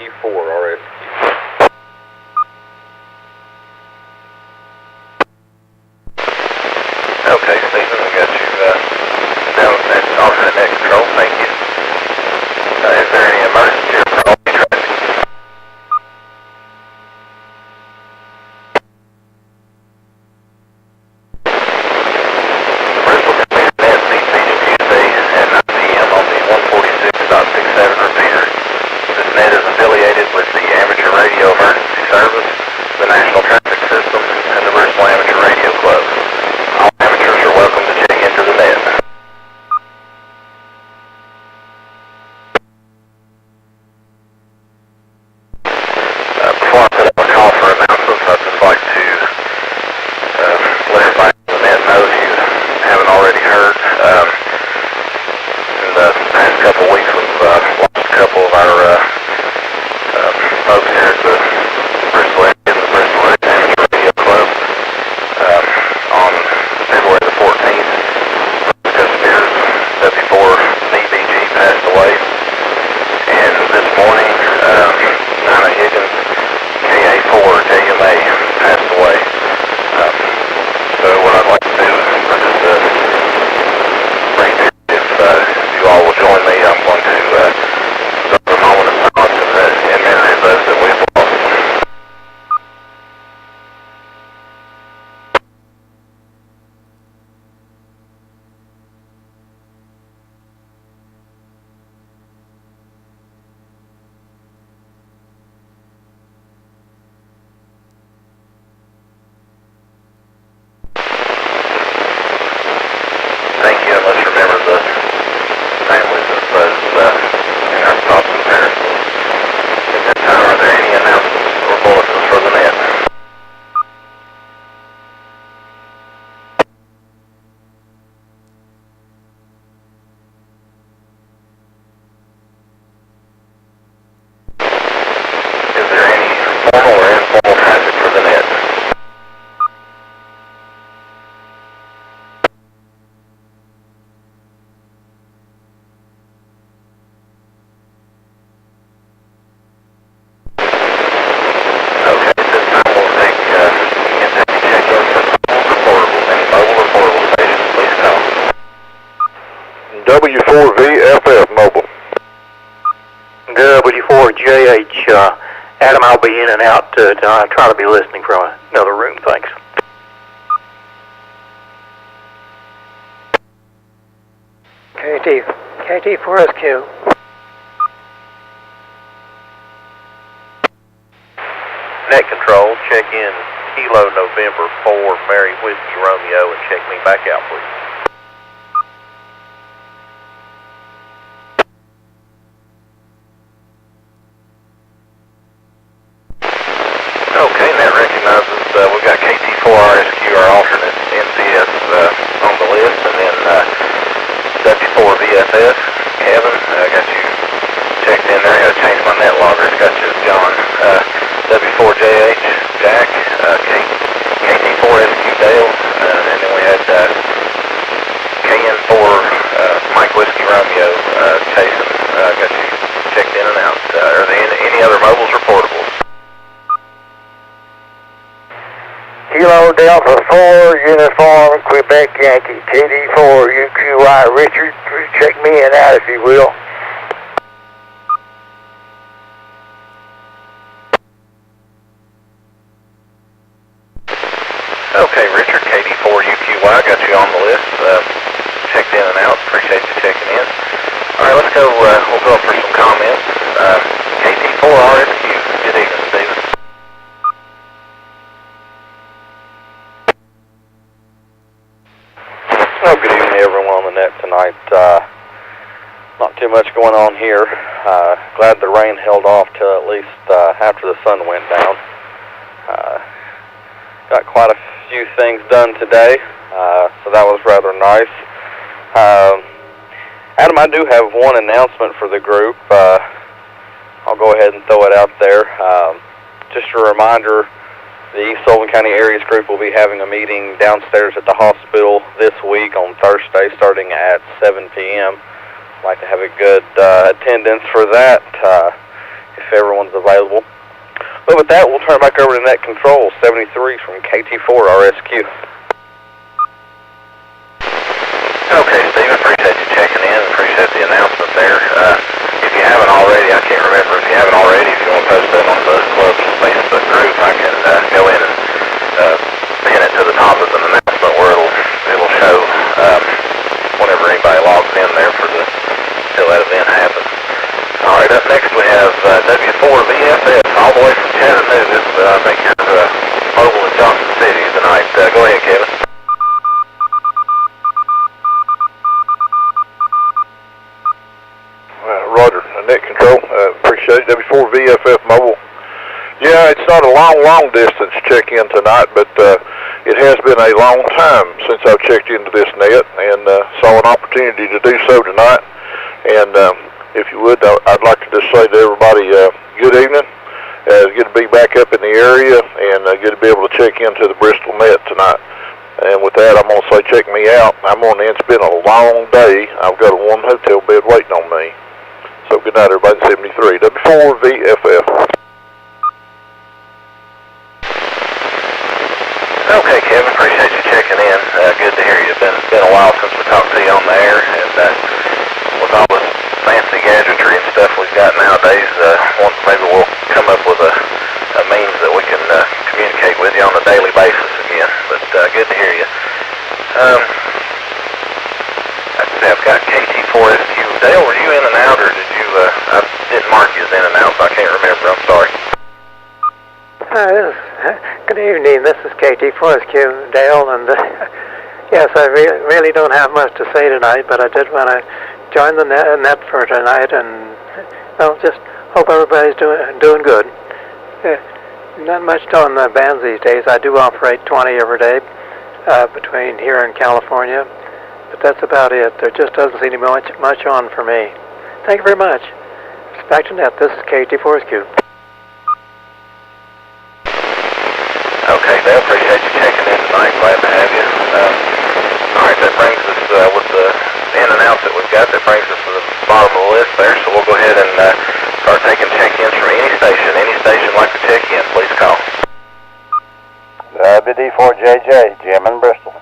KT4 RSQ. Okay, Stephen, we got you down at alternate net control. Thank you. Is there any emergency or priority traffic? Bristol TN Tuesday at 9 p.m. on the 146.67 repeater. This net is affiliated with the Amateur Radio Emergency Service, the National Traffic System, and the Bristol Amateur Radio Club. All amateurs are welcome to check into the net. Before I put up a call for announcements, I'd just like to let everybody on the net know, if you haven't already heard, in the past couple of weeks we've lost a couple of our folks here at the Bristol area and the Bristol Amateur Radio Club. On February the 14th, Spears, W4 DBG passed away, and this morning, Nina Higgins, KA4 JMA passed away. So what I'd like to do is just bring to you, if you all will join me, I'm going to start a moment of silence in memory of those that we've lost. Thank you, and let's remember the families of those in our thoughts and prayers. At that time, are there any announcements or bulletins for the net? Is there any formal or informal traffic for the net? Okay, at this time we'll take check-in for mobiles or portables. Any mobile or portable stations, please call. W4VFF mobile. W4JH, Adam, I'll be in and out tonight. Try to be listening from another room, thanks. KT4SQ. Net control, check in Kilo November 4 Mary Whiskey Romeo and check me back out, please. Okay, and that recognizes we've got KT4 RSQ, our alternate NCS on the list, and then W4 VFS. Kevin, I got you checked in there. I got to change my net logger. It's got you as John. W4JH, Jack, KT4 SQ Dale, and then we had KN4 Mike Whiskey Romeo, Jason. Got you checked in and out. Are there any other mobiles or portables? Kilo Delta 4 Uniform Quebec Yankee KD4 UQY. Richard, check me in out if you will. Okay, Richard, KD4 UQY, got you on the list. Checked in and out. Appreciate you checking in. All right, let's go. We'll go up for some comments. KT4 RSQ. Good evening, Stephen. Oh, good evening, everyone on the net tonight. Not too much going on here. Glad the rain held off till at least after the sun went down. Got quite a few things done today, so that was rather nice. Adam, I do have one announcement for the group. I'll go ahead and throw it out there. Just a reminder, the East Sullivan County Areas Group will be having a meeting downstairs at the hospital this week on Thursday starting at 7 p.m. I'd like to have a good attendance for that. If everyone's available. But with that, we'll turn back over to Net Control 73 from KT4 RSQ. Okay, Steve, appreciate you checking in. Appreciate the announcement there. If you haven't already, I can't remember if you haven't already, if you want to post that on the club's Facebook group, I can go in and pin it to the top of an announcement where it'll show whenever anybody logs in there till that event happens. All right, up next we have W4VFF all the way from Chattanooga. I think you're mobile in Johnson City tonight. Go ahead, Kevin. Roger, Net Control, appreciate it. W4VFF Mobile. Yeah, it's not a long distance check-in tonight, but it has been a long time since I've checked into this net and saw an opportunity to do so tonight. And if you would, I'd like to just say to everybody, good evening. It's good to be back up in the area and good to be able to check into the Bristol net tonight. And with that, I'm going to say check me out. It's been a long day. I've got a warm hotel bed waiting on me. So good night, everybody. 73 W4VFF. Okay, Kevin, appreciate you checking in. Good to hear you. It's been a while since we talked to you on the air, and with all this fancy gadgetry and stuff we've got nowadays, maybe we'll come up with a means that we can communicate with you on a daily basis again. But good to hear you. I've got KT4SQ. Dale, were you in and out, or did you? I didn't mark you as in and out, so I can't remember. I'm sorry. Good evening. This is KT4SQ, Dale, and yes, I really don't have much to say tonight, but I did want to join the net for tonight, and just hope everybody's doing good. Not much on the bands these days. I do operate 20 every day between here and California, but that's about it. There just doesn't seem to be much on for me. Thank you very much. Back to net. This is KT4SQ. Okay, Dale, appreciate you checking in tonight. Glad to have you. All right, that brings us, with the in and out that we've got, that brings us to the bottom of the list there. So we'll go ahead and start taking check-ins from any station. Any station like to check in, please call. WD4JJ, Jim in Bristol.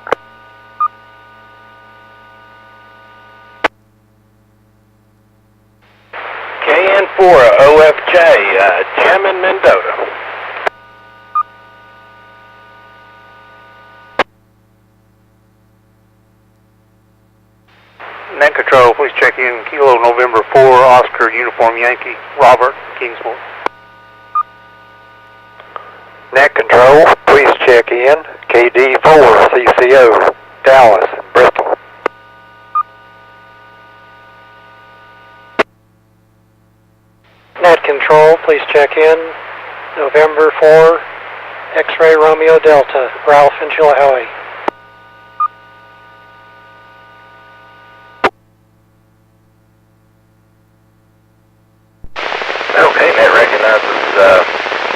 KN4OFJ, Jim in Mendota. Net Control, please check in. Kilo November 4, Oscar Uniform Yankee, Robert, Kingsport. Net Control, please check in. KD4, CCO, Dallas, Bristol. Net Control, please check in. November 4, X-Ray Romeo Delta, Ralph and Chilhowie. Okay, Net recognizes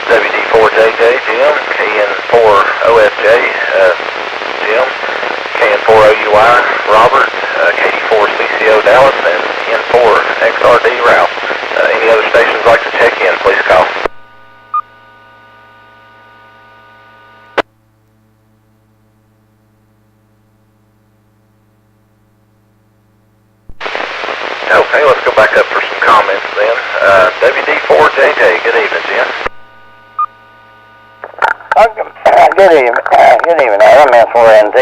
WD4JJ, Jim, KN4OFJ, Jim, KN4OUI, Robert, KD4CCO, Dallas, and N4XRD, Ralph. Any other stations like to check in, please call. Okay, let's go back up for some comments then. WD4JJ, good evening, Jim. Good evening, Adam, N4ND,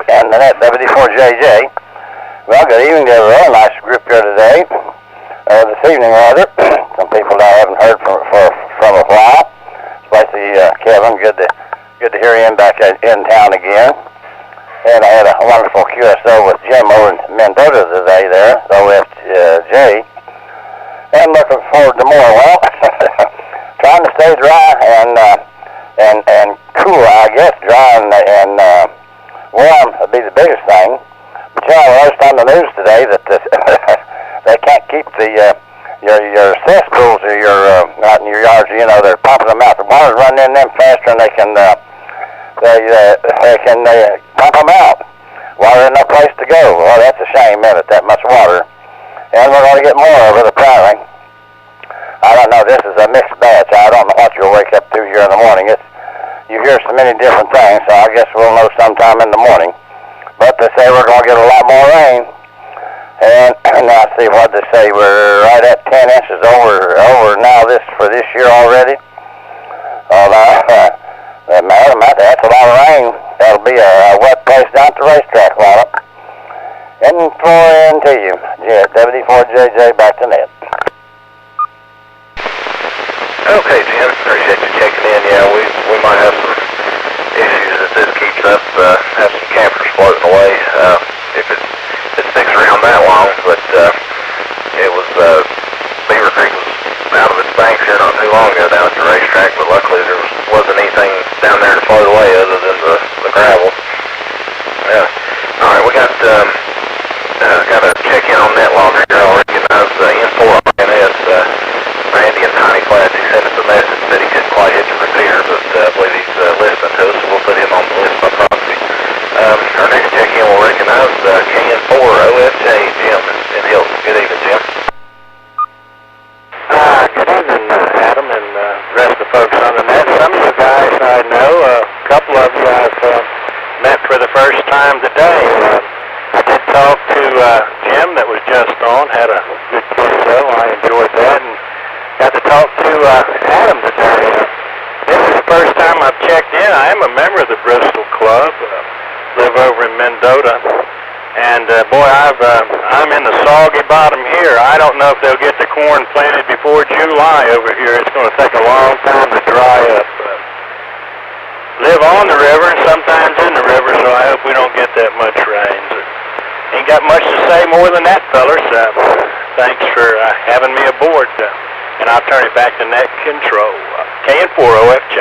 and that WD4JJ. Well, good evening to a really nice group here today. This evening, rather. Some people I haven't heard from a while. Especially Kevin. Good to hear him back in town again. And I had a wonderful QSO with Jim over in Mendota today there, OFJ. And looking forward to more. Well, trying to stay dry and cool, I guess. Dry and warm would be the biggest thing. But you know, I noticed on the news today that they can't keep your cesspools or out in your yards. You know, they're pumping them out. The water's running in them faster, and they can pump them out. Water, no place to go. Well, that's a shame, isn't it? That much water, and we're going to get more of it apparently. I don't know, this is a mixed batch. I don't know what you'll wake up to here in the morning. You hear so many different things, so I guess we'll know sometime in the morning. But they say we're going to get a lot more rain. And now see what they say, we're right at 10 inches over now for this year already. That's a lot of rain. That'll be a wet place down at the racetrack, Lana. N4 NT, W4JJ, back to net. Okay, Jim, appreciate you checking in. Yeah, we might have some issues if this keeps up. Have some campers floating away. If it sticks around that long, but it was Beaver Creek was out of its banks here not too long ago down at the racetrack, but luckily there wasn't anything down there to float away other than the gravel. Yeah. All right, we got to check in on net log here. I recognize N4 INS. Randy in Tiny Flats, he sent us a message that he couldn't quite hit the repeater, but I believe he's listening to us, so we'll put him on the list by proxy. Our next check-in will recognize KN4 OFJ, Jim in Hilton. Good evening, Jim. Good evening, Adam, and the rest of the folks on the net. Some of you guys I know, a couple of you I've met for the first time today. I did talk to Jim that was just on, had a good show. I enjoyed that, and got to talk to Adam today. This is the first time I've checked in. I am a member of the Bristol Club, live over in Mendota, and boy, I'm in the soggy bottom here. I don't know if they'll get the corn planted before July over here. It's going to take a long time to dry up. Live on the river and sometimes in the river, so I hope we don't get that much rain. Ain't got much to say more than that, fellers. Thanks for having me aboard. And I'll turn it back to net control. KN4 OFJ.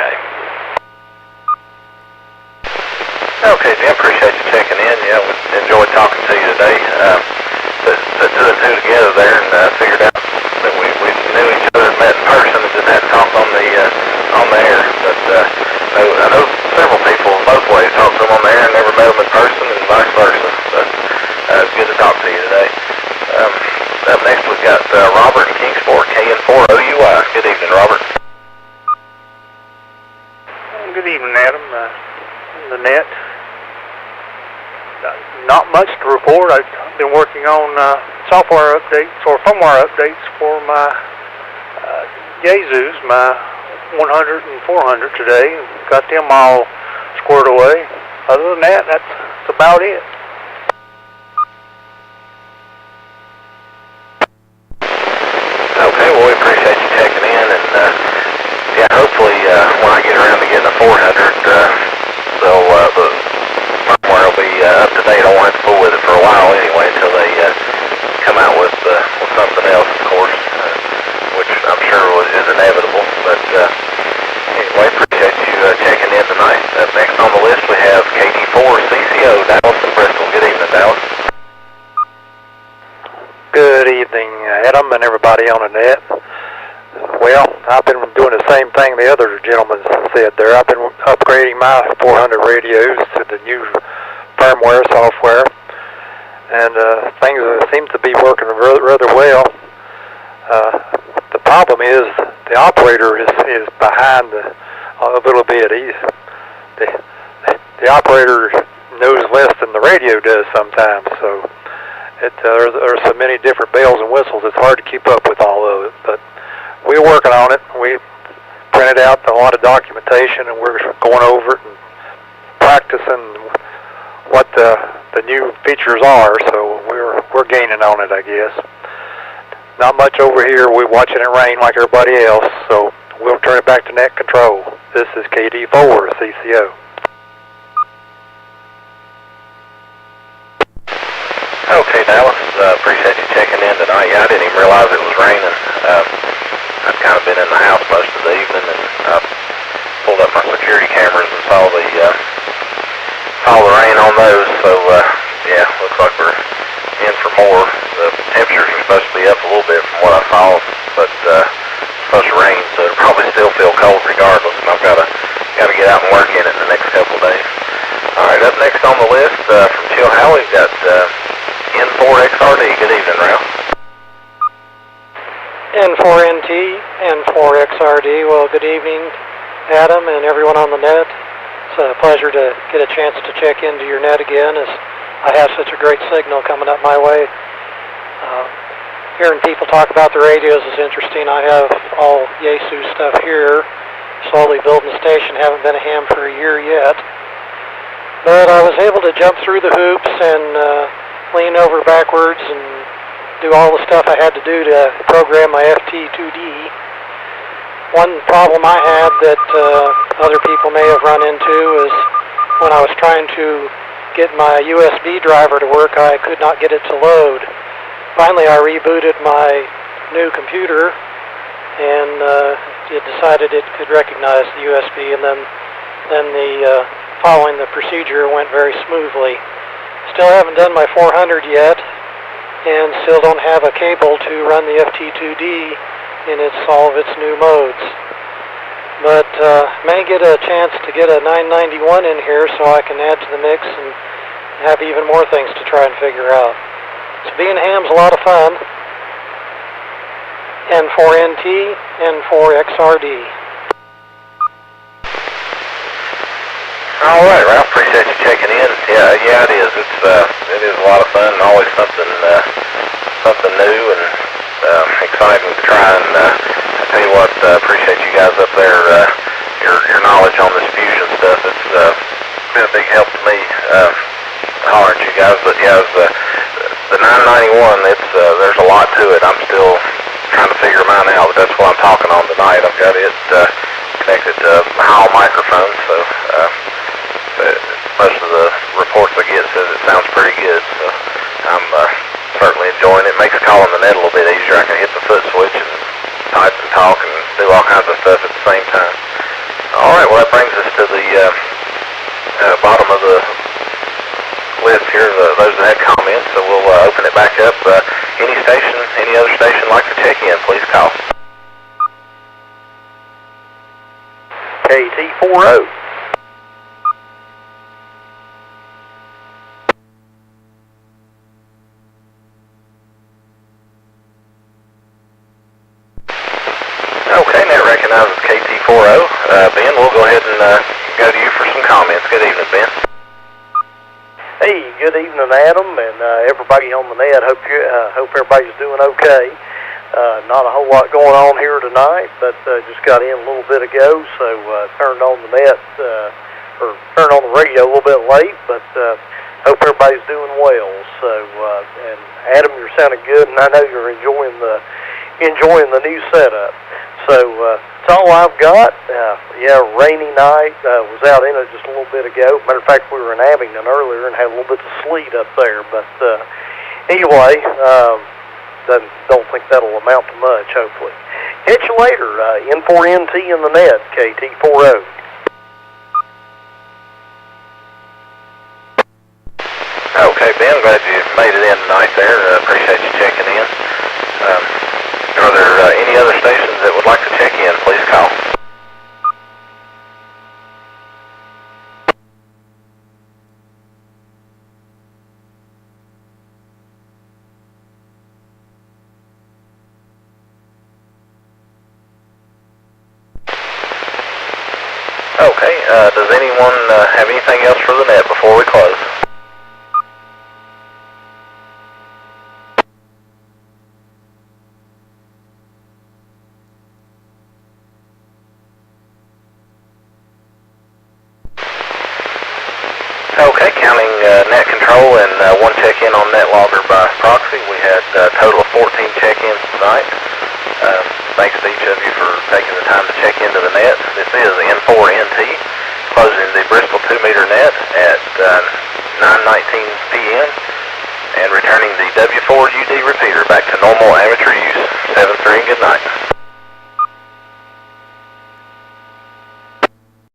Okay, Jim, appreciate you checking in. Yeah, we enjoyed talking to you today. Put two and two together there and figured out that we knew each other and met in person and just had to talk on the air. But I know several people both ways talked to them on the air and never met them in person and vice versa. But it's good to talk to you today. Up next we've got Robert in Kingsport, KN4 OUI. Good evening, Robert. Good evening, Adam. The net. Not much to report. I've been working on software updates or firmware updates for my Jesus, my 100 and 400 today. Got them all squared away. Other than that, that's about it. Okay, well, we appreciate you checking in, and yeah, hopefully when I get around to getting a 400, the firmware will be up to date. I won't have to fool with it for a while anyway until they come out with something else, of course, which I'm sure is inevitable. But anyway, appreciate you checking in tonight. Up next on the list we have KD4 CCO, Dallas and Bristol. Good evening, Dallas. Good evening, Adam, and everybody on the net. Well, I've been doing the same thing the other gentleman said there. I've been upgrading my 400 radios to the new firmware software, and things seem to be working rather well. The problem is the operator is behind a little bit. The operator knows less than the radio does sometimes, so there's so many different bells and whistles, it's hard to keep up with all of it. But we're working on it. We printed out a lot of documentation, and we're going over it and practicing what the new features are. So we're gaining on it, I guess. Not much over here. We're watching it rain like everybody else. So we'll turn it back to net control. This is KD4 CCO. Okay, Dallas, appreciate you checking in tonight. Yeah, I didn't even realize it was raining. I've kind of been in the house most of the evening, and I pulled up my security cameras and saw the rain on those. So yeah, looks like we're in for more. The temperatures are supposed to be up a little bit from what I saw, but it's supposed to rain, so it'll probably still feel cold regardless. And I've got to get out and work in it in the next couple of days. All right, up next on the list from Chilhowie, we've got N4XRD. Good evening, Ralph. N4NT, N4XRD. Well, good evening, Adam and everyone on the net. It's a pleasure to get a chance to check into your net again, as I have such a great signal coming up my way. Hearing people talk about the radios is interesting. I have all Yaesu stuff here, slowly building the station. Haven't been a ham for a year yet. But I was able to jump through the hoops and lean over backwards and do all the stuff I had to do to program my FT2D. One problem I had that other people may have run into is when I was trying to get my USB driver to work, I could not get it to load. Finally, I rebooted my new computer, and it decided it could recognize the USB, and then the following the procedure went very smoothly. Still haven't done my 400 yet, and still don't have a cable to run the FT2D in all of its new modes. But may get a chance to get a 991 in here so I can add to the mix and have even more things to try and figure out. So being ham's a lot of fun. N4NT, N4XRD. All right, Ralph. Appreciate you checking in. Yeah, it is. It is a lot of fun and always something new and exciting to try. And I tell you what, appreciate you guys up there. Your knowledge on this fusion stuff. It's been a big help to me. Hollering at you guys, but yeah, the 991. There's a lot to it. I'm still trying to figure mine out, but that's what I'm talking on tonight. I've got it connected to my Hall microphone, so most of the reports I get says it sounds pretty good. So I'm certainly enjoying it. Makes calling the net a little bit easier. I can hit the foot switch and type and talk and do all kinds of stuff at the same time. All right, well that brings us to the bottom of the list here, those that had comments, so we'll open it back up. Any other station like to check in, please call. KT40. Okay, net recognizes KT40. Ben, we'll go ahead and go to you for some comments. Good evening, Ben. Hey, good evening, Adam, and everybody on the net. Hope everybody's doing okay. Not a whole lot going on here tonight, but just got in a little bit ago, so turned on the net, or turned on the radio a little bit late, but hope everybody's doing well. So, and Adam, you're sounding good, and I know you're enjoying the new setup. So that's all I've got. Yeah, rainy night. Was out in it just a little bit ago. Matter of fact, we were in Abingdon earlier and had a little bit of sleet up there. But anyway, don't think that'll amount to much, hopefully. Catch you later. N4NT in the net, KT40. Okay, Ben, glad you made it in tonight there. Appreciate you checking in. Are there any other stations that would like to check in? Please call. Okay, does anyone have anything else for the net before we close? Okay, counting net control and one check-in on net logger by proxy, we had a total of 14 check-ins tonight. Thanks to each of you for taking the time to check into the net. This is N4NT, closing the Bristol 2-meter net at 9:19 p.m. and returning the W4UD repeater back to normal amateur use. 7-3 and good night.